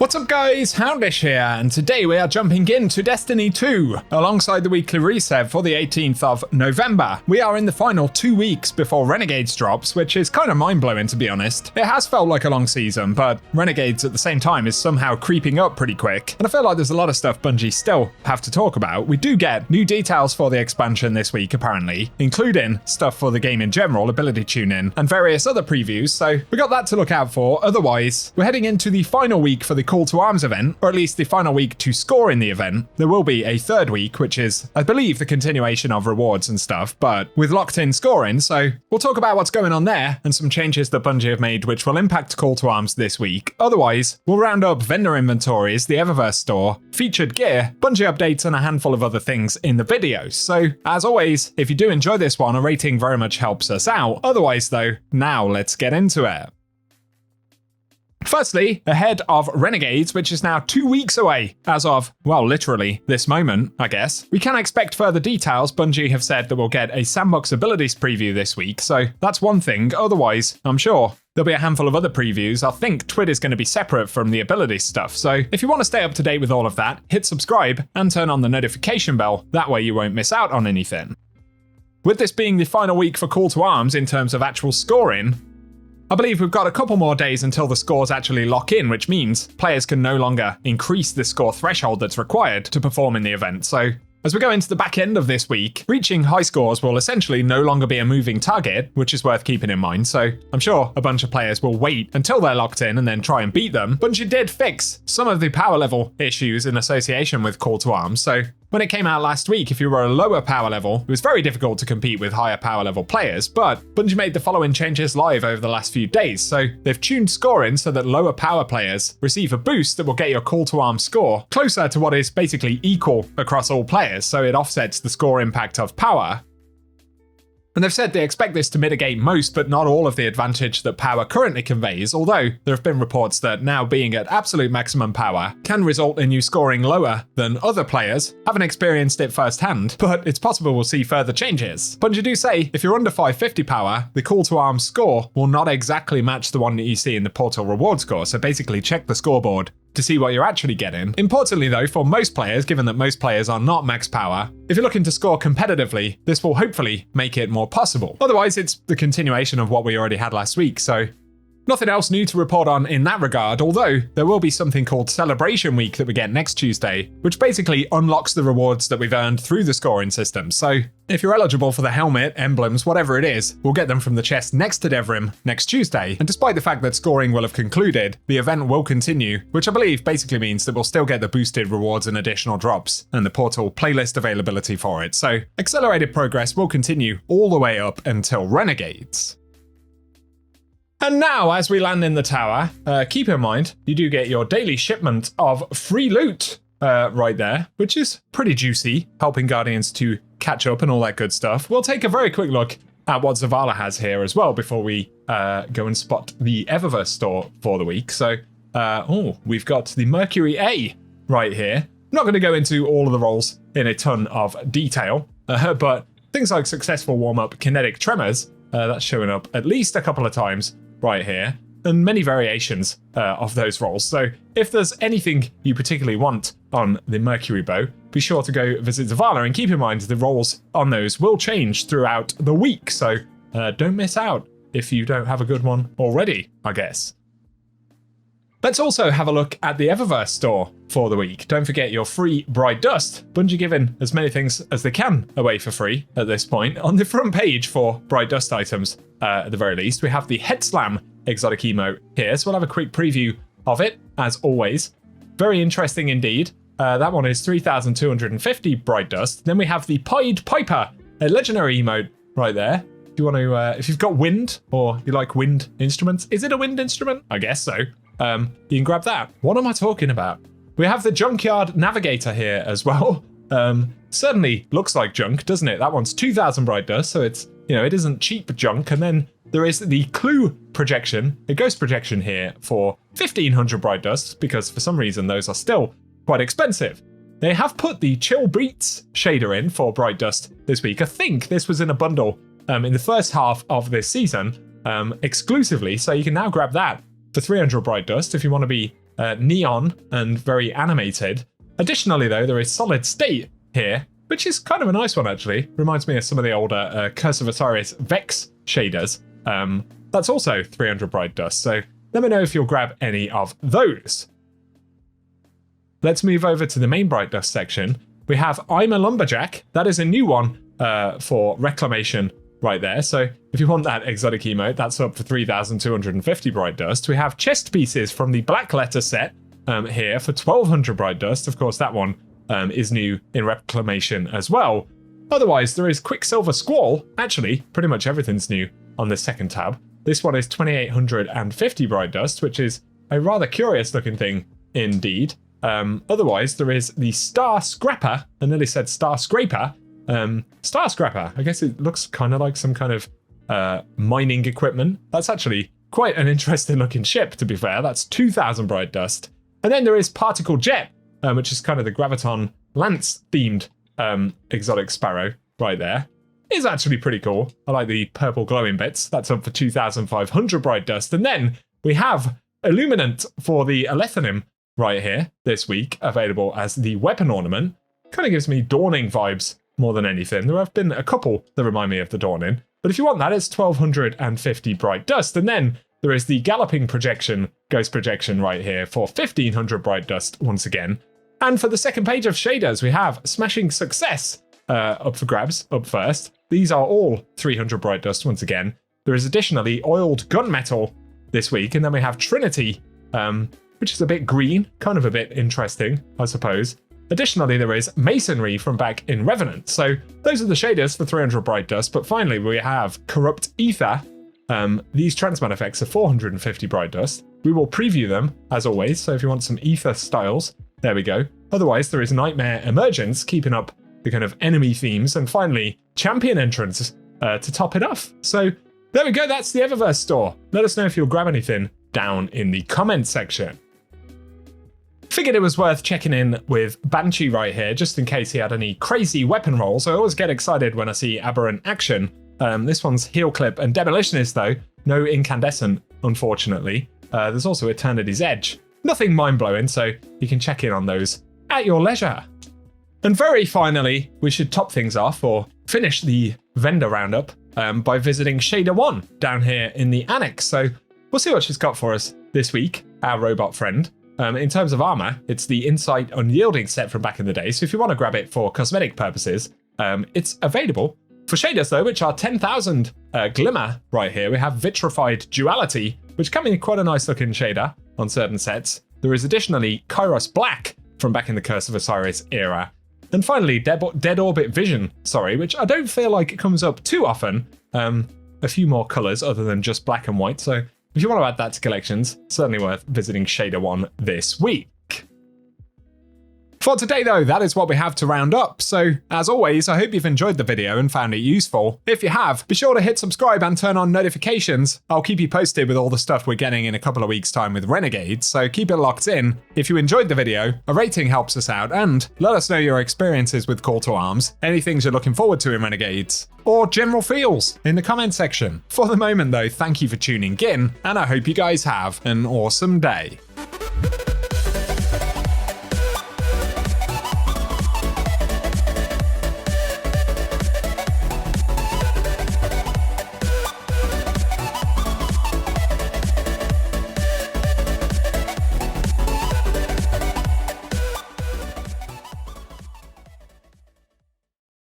What's up guys, Houndish here, and today we are jumping into Destiny 2, alongside the weekly reset for the 18th of November. We are in the final 2 weeks before Renegades drops, which is kind of mind-blowing to be honest. It has felt like a long season, but Renegades at the same time is somehow creeping up pretty quick, and I feel like there's a lot of stuff Bungie still have to talk about. We do get new details for the expansion this week apparently, including stuff for the game in general, ability tuning, and various other previews, so we got that to look out for. Otherwise, we're heading into the final week for the Call to Arms event, or at least the final week to score in the event. There will be a third week, which is, I believe, the continuation of rewards and stuff, but with locked-in scoring, so we'll talk about what's going on there and some changes that Bungie have made which will impact Call to Arms this week. Otherwise, we'll round up vendor inventories, the Eververse store, featured gear, Bungie updates, and a handful of other things in the videos. So, as always, if you do enjoy this one, a rating very much helps us out. Otherwise though, now let's get into it. Firstly, ahead of Renegades, which is now 2 weeks away, as of, well, literally this moment, I guess, we can expect further details. Bungie have said that we'll get a sandbox abilities preview this week, so that's one thing. Otherwise, I'm sure there'll be a handful of other previews. I think Twitter's going to be separate from the ability stuff, so if you want to stay up to date with all of that, hit subscribe and turn on the notification bell. That way you won't miss out on anything. With this being the final week for Call to Arms in terms of actual scoring, I believe we've got a couple more days until the scores actually lock in, which means players can no longer increase the score threshold that's required to perform in the event. So as we go into the back end of this week, reaching high scores will essentially no longer be a moving target, which is worth keeping in mind. So I'm sure a bunch of players will wait until they're locked in and then try and beat them. Bungie did fix some of the power level issues in association with Call to Arms. So when it came out last week, if you were a lower power level, it was very difficult to compete with higher power level players, but Bungie made the following changes live over the last few days. So they've tuned scoring so that lower power players receive a boost that will get your Call to Arms score closer to what is basically equal across all players, so it offsets the score impact of power. And they've said they expect this to mitigate most but not all of the advantage that power currently conveys, although there have been reports that now being at absolute maximum power can result in you scoring lower than other players. Haven't experienced it firsthand, but it's possible we'll see further changes. Bungie do say if you're under 550 power, the Call to Arms score will not exactly match the one that you see in the Portal reward score, so basically check the scoreboard to see what you're actually getting. Importantly though, for most players, given that most players are not max power, if you're looking to score competitively, this will hopefully make it more possible. Otherwise, it's the continuation of what we already had last week, so nothing else new to report on in that regard, although there will be something called Celebration Week that we get next Tuesday, which basically unlocks the rewards that we've earned through the scoring system. So if you're eligible for the helmet, emblems, whatever it is, we'll get them from the chest next to Devrim next Tuesday. And despite the fact that scoring will have concluded, the event will continue, which I believe basically means that we'll still get the boosted rewards and additional drops and the Portal playlist availability for it. So accelerated progress will continue all the way up until Renegades. And now, as we land in the tower, keep in mind, you do get your daily shipment of free loot right there, which is pretty juicy, helping Guardians to catch up and all that good stuff. We'll take a very quick look at what Zavala has here as well before we go and spot the Eververse store for the week. So, we've got the Mercury A right here. I'm not going to go into all of the roles in a ton of detail, but things like successful warm-up kinetic tremors, that's showing up at least a couple of times right here, and many variations of those roles. So if there's anything you particularly want on the Mercury bow, be sure to go visit Zavala, and keep in mind the roles on those will change throughout the week, so don't miss out if you don't have a good one already, I guess. Let's also have a look at the Eververse store for the week. Don't forget your free Bright Dust. Bungie giving as many things as they can away for free at this point. On the front page for Bright Dust items, at the very least, we have the Head Slam exotic emote here, so we'll have a quick preview of it, as always. Very interesting indeed. That one is 3,250 Bright Dust. Then we have the Pied Piper, a legendary emote right there. If you want to, if you've got wind, or you like wind instruments, is it a wind instrument? I guess so. You can grab that. What am I talking about? We have the Junkyard Navigator here as well. Certainly looks like junk, doesn't it? That one's 2,000 Bright Dust, so it's, you know, it isn't cheap junk. And then there is the Clue projection, a ghost projection here for 1,500 Bright Dust, because for some reason those are still quite expensive. They have put the Chill Beats shader in for Bright Dust this week. I think this was in a bundle in the first half of this season exclusively, so you can now grab that for 300 Bright Dust if you want to be neon and very animated. Additionally, though, there is solid state here, which is kind of a nice one, actually. Reminds me of some of the older Curse of Osiris Vex shaders. That's also 300 bright dust, so let me know if you'll grab any of those. Let's move over to the main bright dust section. We have I'm a Lumberjack. That is a new one for Reclamation right there. So if you want that exotic emote, that's up for 3,250 bright dust. We have chest pieces from the Black Letter set here for 1,200 bright dust. Of course, that one is new in Reclamation as well. Otherwise, there is Quicksilver Squall. Actually, pretty much everything's new on this second tab. This one is 2,850 bright dust, which is a rather curious looking thing indeed. Otherwise, there is the Star Scrapper. I nearly said Star Scraper. Star Scrapper. I guess it looks kind of like some kind of mining equipment. That's actually quite an interesting looking ship, to be fair. That's 2,000 bright dust. And then there is Particle Jet, which is kind of the Graviton Lance themed exotic sparrow right there. It's actually pretty cool. I like the purple glowing bits. That's up for 2,500 bright dust. And then we have Illuminant for the Alethanim right here this week, available as the weapon ornament. Kind of gives me Dawning vibes more than anything. There have been a couple that remind me of the Dawning, but if you want that, it's 1,250 bright dust. And then there is the Galloping Projection, Ghost Projection right here for 1,500 bright dust once again. And for the second page of shaders, we have Smashing Success up for grabs, up first. These are all 300 bright dust once again. There is additionally Oiled Gunmetal this week, and then we have Trinity, which is a bit green, kind of a bit interesting, I suppose. Additionally, there is Masonry from back in Revenant. So those are the shaders for 300 bright dust, but finally we have Corrupt Ether. These transmat effects are 450 bright dust. We will preview them, as always, so if you want some Ether styles, there we go. Otherwise, there is Nightmare Emergence, keeping up the kind of enemy themes, and finally, Champion Entrance to top it off. So there we go, that's the Eververse store. Let us know if you'll grab anything down in the comments section. Figured it was worth checking in with Banshee right here, just in case he had any crazy weapon rolls. I always get excited when I see Aberrant action. This one's Heel Clip and Demolitionist though, no Incandescent, unfortunately. There's also Eternity's Edge. Nothing mind-blowing, so you can check in on those at your leisure. And very finally, we should top things off, or finish the vendor roundup, by visiting Shader 1 down here in the annex. So we'll see what she's got for us this week, our robot friend. In terms of armor, it's the Insight Unyielding set from back in the day, so if you want to grab it for cosmetic purposes, it's available. For shaders though, which are 10,000 glimmer right here, we have Vitrified Duality, which can be quite a nice looking shader on certain sets. There is additionally Kairos Black from back in the Curse of Osiris era. And finally, Dead Orbit Vision, which I don't feel like it comes up too often. A few more colors other than just black and white, so if you want to add that to collections, certainly worth visiting Shader 1 this week. For today though, that is what we have to round up, so as always, I hope you've enjoyed the video and found it useful. If you have, be sure to hit subscribe and turn on notifications. I'll keep you posted with all the stuff we're getting in a couple of weeks' time with Renegades, so keep it locked in. If you enjoyed the video, a rating helps us out, and let us know your experiences with Call to Arms, any things you're looking forward to in Renegades, or general feels in the comment section. For the moment though, thank you for tuning in, and I hope you guys have an awesome day.